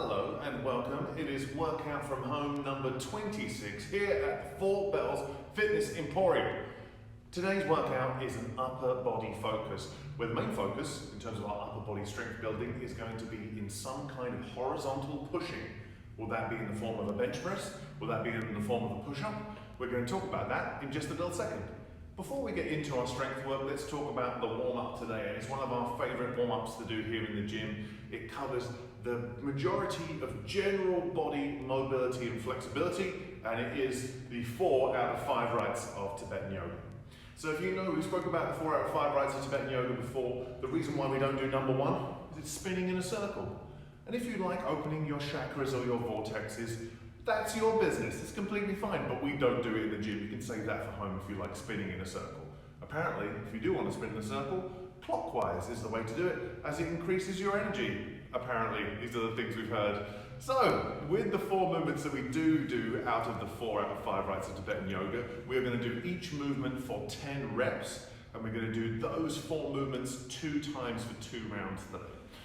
Hello and welcome. It is workout from home number 26 here at the Four Bells Fitness Emporium. Today's workout is an upper body focus, where the main focus in terms of our upper body strength building is going to be in some kind of horizontal pushing. Will that be in the form of a bench press? Will that be in the form of a push-up? We're going to talk about that in just a little second. Before we get into our strength work, let's talk about the warm-up today. It's one of our favourite warm-ups to do here in the gym. It covers the majority of general body mobility and flexibility, and it is the 4 out of 5 rights of Tibetan yoga. So if you know, we spoke about the 4 out of 5 rights of Tibetan yoga before. The reason why we don't do number 1 is it's spinning in a circle. And if you like opening your chakras or your vortexes, that's your business. It's completely fine, but we don't do it in the gym. You can save that for home if you like spinning in a circle. Apparently, if you do want to spin in a circle, clockwise is the way to do it, as it increases your energy. Apparently, these are the things we've heard. So, with the 4 movements that we do out of the 4 out of 5 rights of Tibetan yoga, we're going to do each movement for 10 reps, and we're going to do those 4 movements 2 times for 2 rounds today.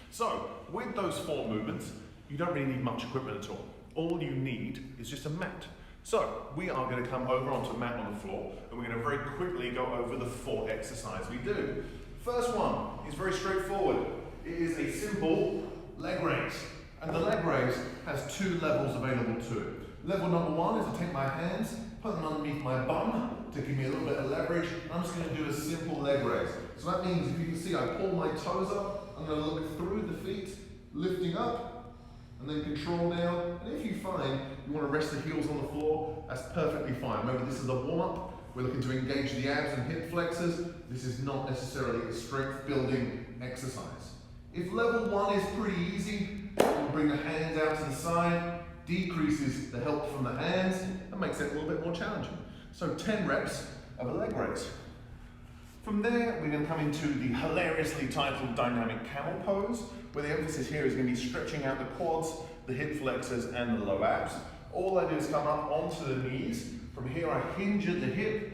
So, with those 4 movements, you don't really need much equipment at all. All you need is just a mat. So, we are going to come over onto a mat on the floor, and we're going to very quickly go over the 4 exercises we do. First one is very straightforward. It is a simple leg raise. And the leg raise has 2 levels available to it. Level number 1 is to take my hands, put them underneath my bum to give me a little bit of leverage. I'm just going to do a simple leg raise. So that means, if you can see, I pull my toes up, I'm going to look through the feet, lifting up, and then control down. And if you find you want to rest the heels on the floor, that's perfectly fine. Remember, this is a warm-up. We're looking to engage the abs and hip flexors. This is not necessarily a strength building exercise. If level 1 is pretty easy, we'll bring the hands out to the side, decreases the help from the hands, and makes it a little bit more challenging. So 10 reps of a leg raise. From there, we're going to come into the hilariously titled dynamic camel pose, where the emphasis here is going to be stretching out the quads, the hip flexors, and the low abs. All I do is come up onto the knees. From here, I hinge at the hip,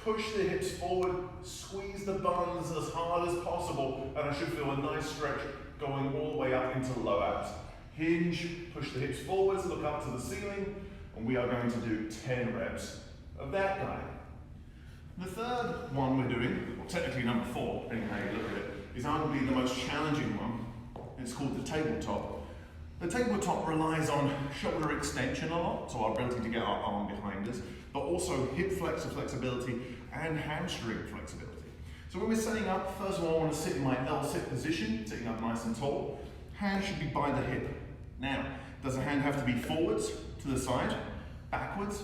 push the hips forward, squeeze the buns as hard as possible, and I should feel a nice stretch going all the way up into the low abs. Hinge, push the hips forwards, look up to the ceiling, and we are going to do 10 reps of that guy. The third one we're doing, or technically number 4, depending on how you look at it, is arguably the most challenging one. It's called the tabletop. The tabletop relies on shoulder extension a lot, so our ability to get our arm behind us, but also hip flexor flexibility and hamstring flexibility. So when we're setting up, first of all, I want to sit in my L-sit position, sitting up nice and tall. Hand should be by the hip. Now, does the hand have to be forwards, to the side, backwards?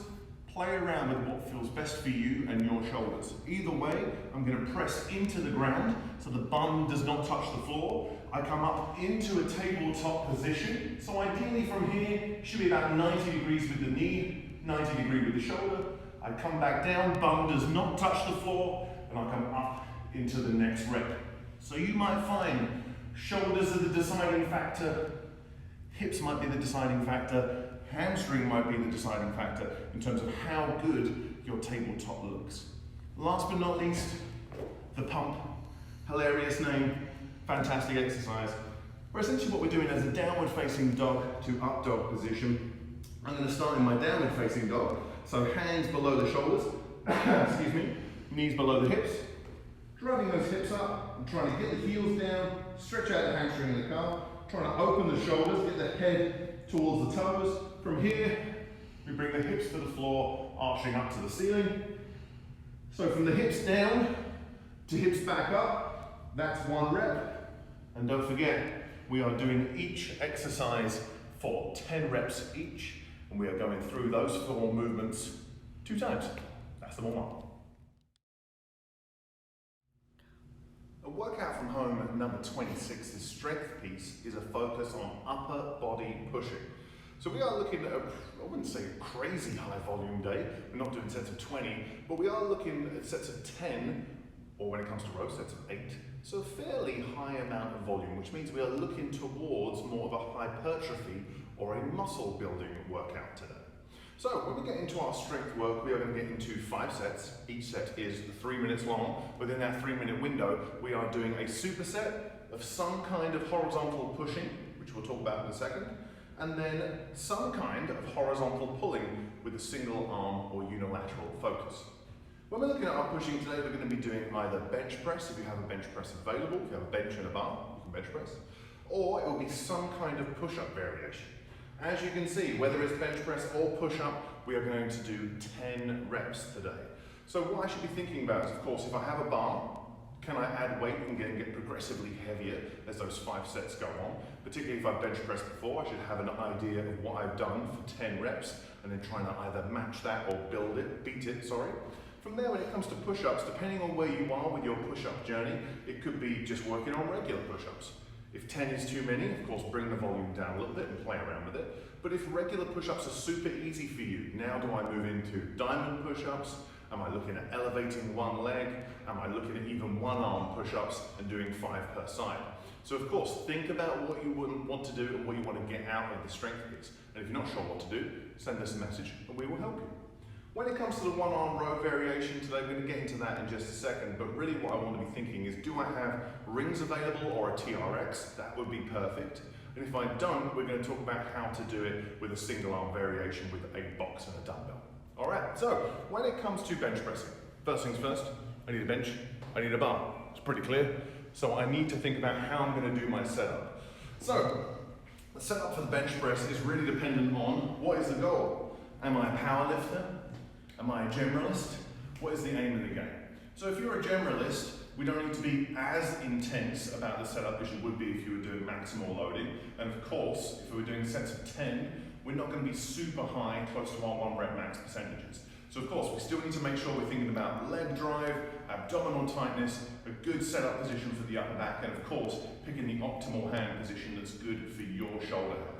Play around with what feels best for you and your shoulders. Either way, I'm going to press into the ground so the bum does not touch the floor. I come up into a tabletop position. So ideally from here, should be about 90 degrees with the knee, 90 degrees with the shoulder. I come back down, bum does not touch the floor, and I come up into the next rep. So you might find shoulders are the deciding factor, hips might be the deciding factor, hamstring might be the deciding factor in terms of how good your tabletop looks. Last but not least, the pump. Hilarious name, fantastic exercise. Where essentially what we're doing is a downward facing dog to up dog position. I'm going to start in my downward facing dog. So hands below the shoulders, excuse me, knees below the hips. Driving those hips up, I'm trying to get the heels down, stretch out the hamstring and the calf, trying to open the shoulders, get the head towards the toes. From here, we bring the hips to the floor, arching up to the ceiling. So from the hips down to hips back up, that's 1 rep. And don't forget, we are doing each exercise for 10 reps each, and we are going through those 4 movements 2 times. That's the warm-up. A workout from home number 26, the strength piece, is a focus on upper body pushing. So we are looking at, I wouldn't say a crazy high volume day, we're not doing sets of 20, but we are looking at sets of 10, or when it comes to row, sets of 8. So a fairly high amount of volume, which means we are looking towards more of a hypertrophy or a muscle building workout today. So when we get into our strength work, we are going to get into 5 sets. Each set is 3 minutes long. Within that 3-minute window, we are doing a superset of some kind of horizontal pushing, which we'll talk about in a second. and then some kind of horizontal pulling with a single arm or unilateral focus. When we're looking at our pushing today, we're going to be doing either bench press, if you have a bench press available, if you have a bench and a bar, you can bench press, or it will be some kind of push-up variation. As you can see, whether it's bench press or push-up, we are going to do 10 reps today. So what I should be thinking about is, of course, if I have a bar, can I add weight and get progressively heavier as those 5 sets go on? Particularly if I've bench pressed before, I should have an idea of what I've done for 10 reps and then trying to either match that or beat it. From there, when it comes to push-ups, depending on where you are with your push-up journey, it could be just working on regular push-ups. If 10 is too many, of course, bring the volume down a little bit and play around with it. But if regular push-ups are super easy for you, now do I move into diamond push-ups? Am I looking at elevating one leg? Am I looking at even one arm push-ups and doing 5 per side? So of course, think about what you want to do and what you want to get out of the strength piece. And if you're not sure what to do, send us a message and we will help you. When it comes to the one arm row variation today, we're going to get into that in just a second, but really what I want to be thinking is, do I have rings available or a TRX? That would be perfect. And if I don't, we're going to talk about how to do it with a single arm variation with a box and a dumbbell. All right, so when it comes to bench pressing, first things first, I need a bench, I need a bar. It's pretty clear. So I need to think about how I'm going to do my setup. So the setup for the bench press is really dependent on what is the goal. Am I a power lifter? Am I a generalist? What is the aim of the game? So if you're a generalist, we don't need to be as intense about the setup as you would be if you were doing maximal loading. And of course, if we were doing sets of 10, we're not going to be super high, close to our 1 rep max percentages. So of course, we still need to make sure we're thinking about leg drive, abdominal tightness, a good setup position for the upper back, and of course, picking the optimal hand position that's good for your shoulder health.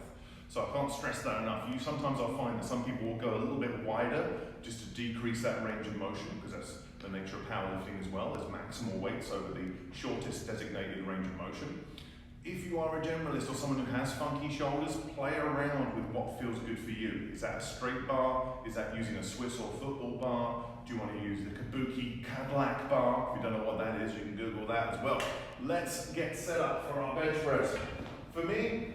So I can't stress that enough. Sometimes I'll find that some people will go a little bit wider just to decrease that range of motion, because that's the nature of powerlifting as well, as maximal weights over the shortest designated range of motion. If you are a generalist or someone who has funky shoulders, play around with what feels good for you. Is that a straight bar? Is that using a Swiss or football bar? Do you want to use the Kabuki Cadillac bar? If you don't know what that is, you can Google that as well. Let's get set up for our bench press. For me,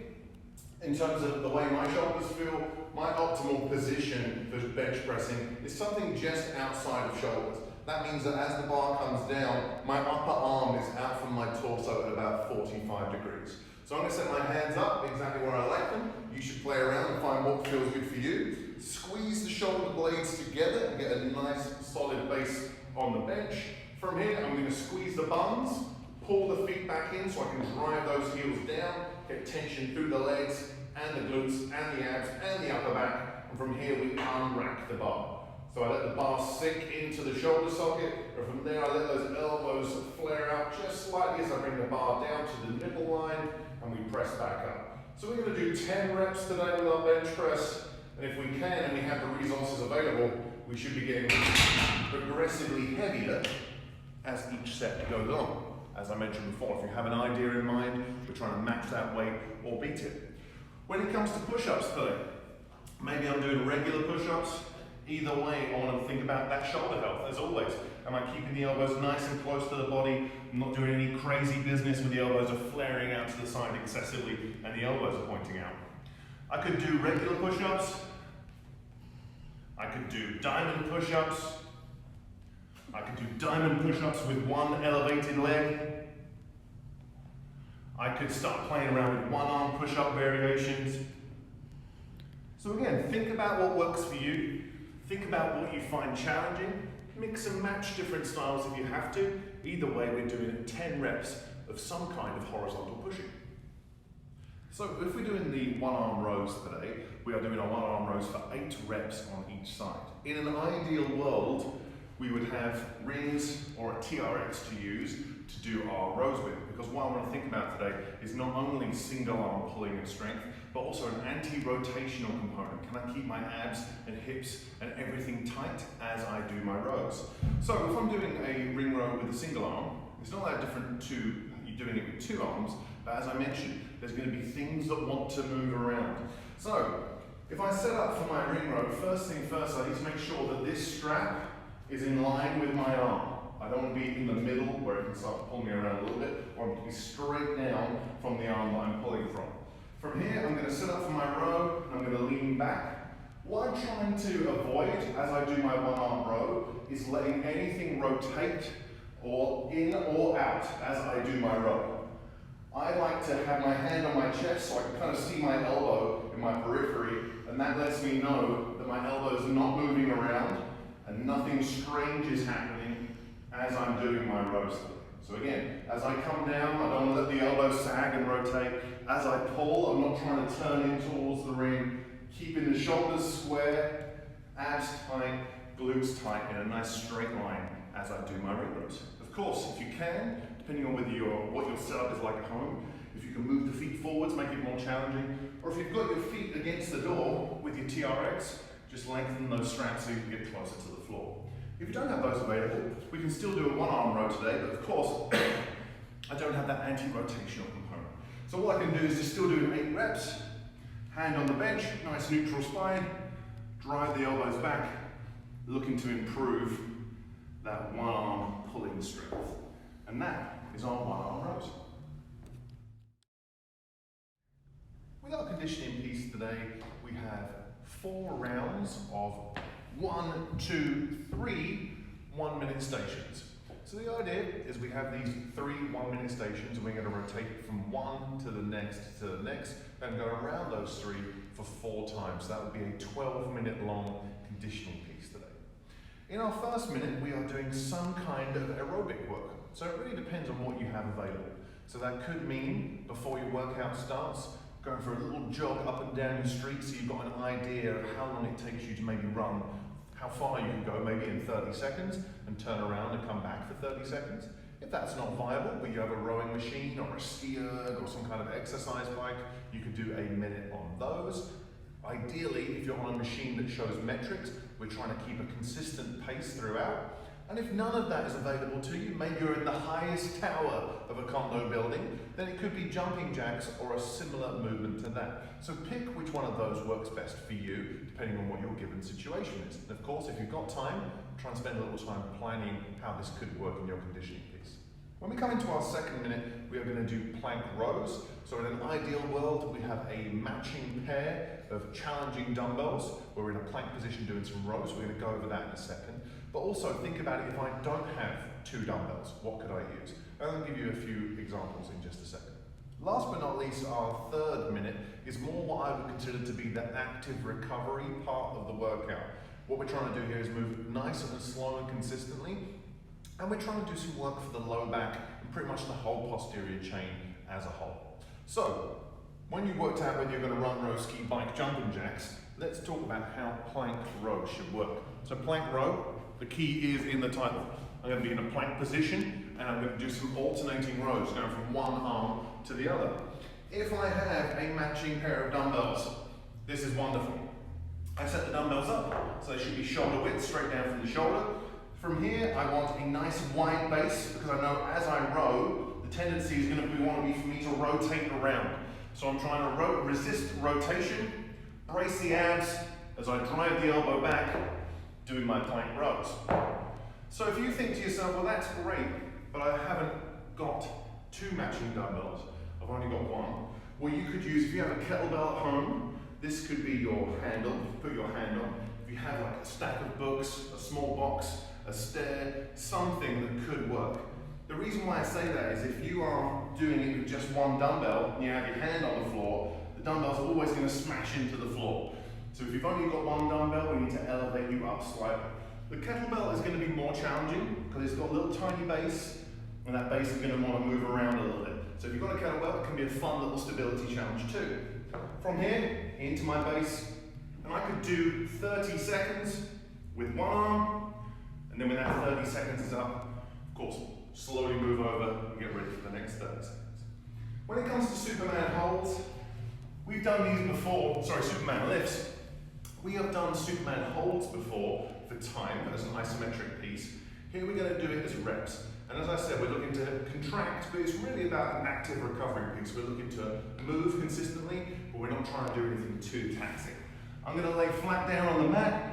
in terms of the way my shoulders feel, my optimal position for bench pressing is something just outside of shoulders. That means that as the bar comes down, my upper arm is out from my torso at about 45 degrees. So I'm going to set my hands up exactly where I like them. You should play around and find what feels good for you. Squeeze the shoulder blades together and get a nice solid base on the bench. From here, I'm going to squeeze the buns, pull the feet back in so I can drive those heels down, get tension through the legs and the glutes and the abs and the upper back. And from here, we unrack the bar. So I let the bar sink into the shoulder socket, and from there I let those elbows flare out just slightly as I bring the bar down to the nipple line, and we press back up. So we're going to do 10 reps today with our bench press, and if we can and we have the resources available, we should be getting progressively heavier as each set goes on. As I mentioned before, if you have an idea in mind, we're trying to match that weight or beat it. When it comes to push-ups today, maybe I'm doing regular push-ups. Either way, I want to think about that shoulder health, as always. Am I keeping the elbows nice and close to the body? I'm not doing any crazy business with the elbows are flaring out to the side excessively and the elbows are pointing out. I could do regular push-ups. I could do diamond push-ups. I could do diamond push-ups with one elevated leg. I could start playing around with one arm push-up variations. So again, think about what works for you. Think about what you find challenging. Mix and match different styles if you have to. Either way, we're doing 10 reps of some kind of horizontal pushing. So if we're doing the one arm rows today, we are doing our one arm rows for 8 reps on each side. In an ideal world, we would have rings or a TRX to use to do our rows with, because what I want to think about today is not only single arm pulling and strength, but also an anti-rotational component. Can I keep my abs and hips and everything tight as I do my rows? So if I'm doing a ring row with a single arm, it's not that different to you doing it with 2 arms, but as I mentioned, there's going to be things that want to move around. So if I set up for my ring row, first thing first, I need to make sure that this strap is in line with my arm. I don't want to be in the middle where it can start to pull me around a little bit, or I want to be straight down from the arm that I'm pulling from. From here, I'm going to sit up for my row, and I'm going to lean back. What I'm trying to avoid as I do my one-arm row is letting anything rotate or in or out as I do my row. I like to have my hand on my chest so I can kind of see my elbow in my periphery, and that lets me know that my elbow is not moving around and nothing strange is happening as I'm doing my rows. So again, as I come down, I don't want to let the elbow sag and rotate. As I pull, I'm not trying to turn in towards the ring, keeping the shoulders square, abs tight, glutes tight in a nice straight line as I do my ring rows. Of course, if you can, depending on what your setup is like at home, if you can move the feet forwards, make it more challenging, or if you've got your feet against the door with your TRX, just lengthen those straps so you can get closer to the floor. If you don't have those available, we can still do a one-arm row today, but of course, I don't have that anti-rotational component. So what I can do is just still do 8 reps, hand on the bench, nice neutral spine, drive the elbows back, looking to improve that one-arm pulling strength. And that is our one-arm rows. With our conditioning piece today, we have 4 rounds of 1, 2, 3 1-minute stations. So the idea is we have these 3 1-minute stations, and we're going to rotate from one to the next, and go around those 3 for 4 times. So that would be a 12-minute long conditioning piece today. In our first minute, we are doing some kind of aerobic work. So it really depends on what you have available. So that could mean, before your workout starts, going for a little jog up and down your street so you've got an idea of how long it takes you to maybe run, how far you can go, maybe in 30 seconds, and turn around and come back for 30 seconds. If that's not viable, but you have a rowing machine or a ski erg or some kind of exercise bike, you could do a minute on those. Ideally, if you're on a machine that shows metrics, we're trying to keep a consistent pace throughout. And if none of that is available to you, maybe you're in the highest tower of a condo building, then it could be jumping jacks or a similar movement to that. So pick which one of those works best for you, depending on what your given situation is. And of course, if you've got time, try and spend a little time planning how this could work in your conditioning piece. When we come into our second minute, we are going to do plank rows. So in an ideal world, we have a matching pair of challenging dumbbells, where we're in a plank position doing some rows. We're going to go over that in a second. But also think about it, if I don't have 2 dumbbells, what could I use? And I'll give you a few examples in just a second. Last but not least, our third minute is more what I would consider to be the active recovery part of the workout. What we're trying to do here is move nice and slow and consistently, and we're trying to do some work for the low back and pretty much the whole posterior chain as a whole. So, when you've worked out whether you're going to run, row, ski, bike, jumping jacks, let's talk about how plank row should work. So plank row, the key is in the title. I'm going to be in a plank position, and I'm going to do some alternating rows, going from one arm to the other. If I have a matching pair of dumbbells, this is wonderful. I set the dumbbells up, so they should be shoulder width, straight down from the shoulder. From here, I want a nice wide base, because I know as I row, the tendency is going to be for me to rotate around. So I'm trying to resist rotation, brace the abs as I drive the elbow back, doing my plank rows. So if you think to yourself, well, that's great, but I haven't got 2 matching dumbbells, I've only got 1. Well, you could use, if you have a kettlebell at home, this could be your handle, you put your hand on. If you have like a stack of books, a small box, a stair, something that could work. The reason why I say that is if you are doing it with just 1 dumbbell and you have your hand on the floor, the dumbbell's always going to smash into the floor. So if you've only got 1 dumbbell, we need to elevate you up slightly. The kettlebell is going to be more challenging because it's got a little tiny base, and that base is going to want to move around a little bit. So if you've got a kettlebell, it can be a fun little stability challenge too. From here, into my base, and I could do 30 seconds with 1 arm, and then when that 30 seconds is up, of course, slowly move over and get ready for the next 30 seconds. When it comes to Superman holds, we've done these before, Superman lifts. We have done Superman holds before for time as an isometric piece. Here we're going to do it as reps. And as I said, we're looking to contract, but it's really about an active recovery piece. We're looking to move consistently, but we're not trying to do anything too taxing. I'm going to lay flat down on the mat,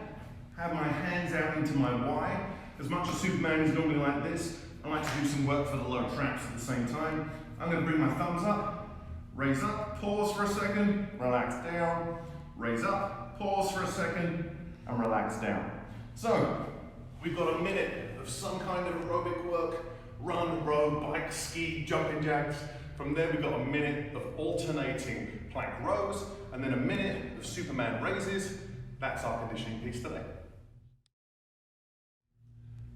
have my hands out into my Y. As much as Superman is normally like this, I like to do some work for the low traps at the same time. I'm going to bring my thumbs up, Raise up, pause for a second, relax down. Raise up, pause for a second, and relax down. So, we've got a minute of some kind of aerobic work, run, row, bike, ski, jumping jacks. From there, we've got a minute of alternating plank rows, and then a minute of Superman raises. That's our conditioning piece today.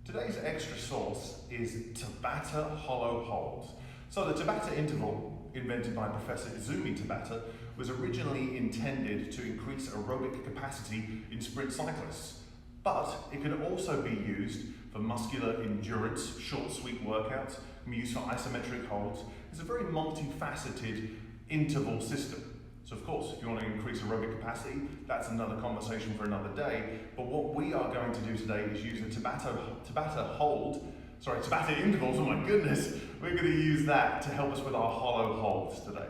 Today's extra sauce is Tabata hollow holds. So the Tabata interval, invented by Professor Izumi Tabata, was originally intended to increase aerobic capacity in sprint cyclists, but it can also be used for muscular endurance, short sweep workouts, can be used for isometric holds. It's a very multifaceted interval system. So of course, if you want to increase aerobic capacity, that's another conversation for another day. But what we are going to do today is use a Tabata intervals, oh my goodness. We're going to use that to help us with our hollow holds today.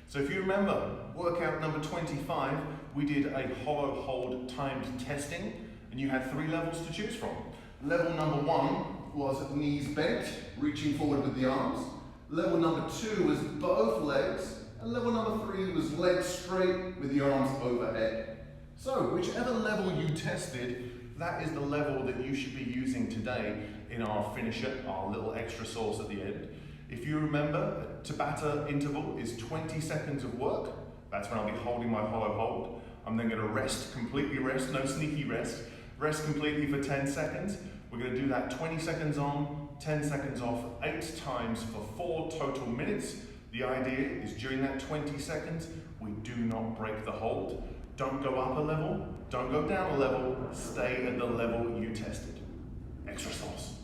So if you remember, workout number 25, we did a hollow hold timed testing, and you had 3 levels to choose from. Level number 1 was knees bent, reaching forward with the arms. Level number 2 was both legs. And level number 3 was legs straight with the arms overhead. So whichever level you tested, that is the level that you should be using today in our finisher, our little extra sauce at the end. If you remember, a Tabata interval is 20 seconds of work. That's when I'll be holding my hollow hold. I'm then going to rest, completely rest, no sneaky rest. Rest completely for 10 seconds. We're going to do that 20 seconds on, 10 seconds off, 8 times for 4 total minutes. The idea is during that 20 seconds, we do not break the hold. Don't go up a level, don't go down a level, stay at the level you tested. Extra sauce.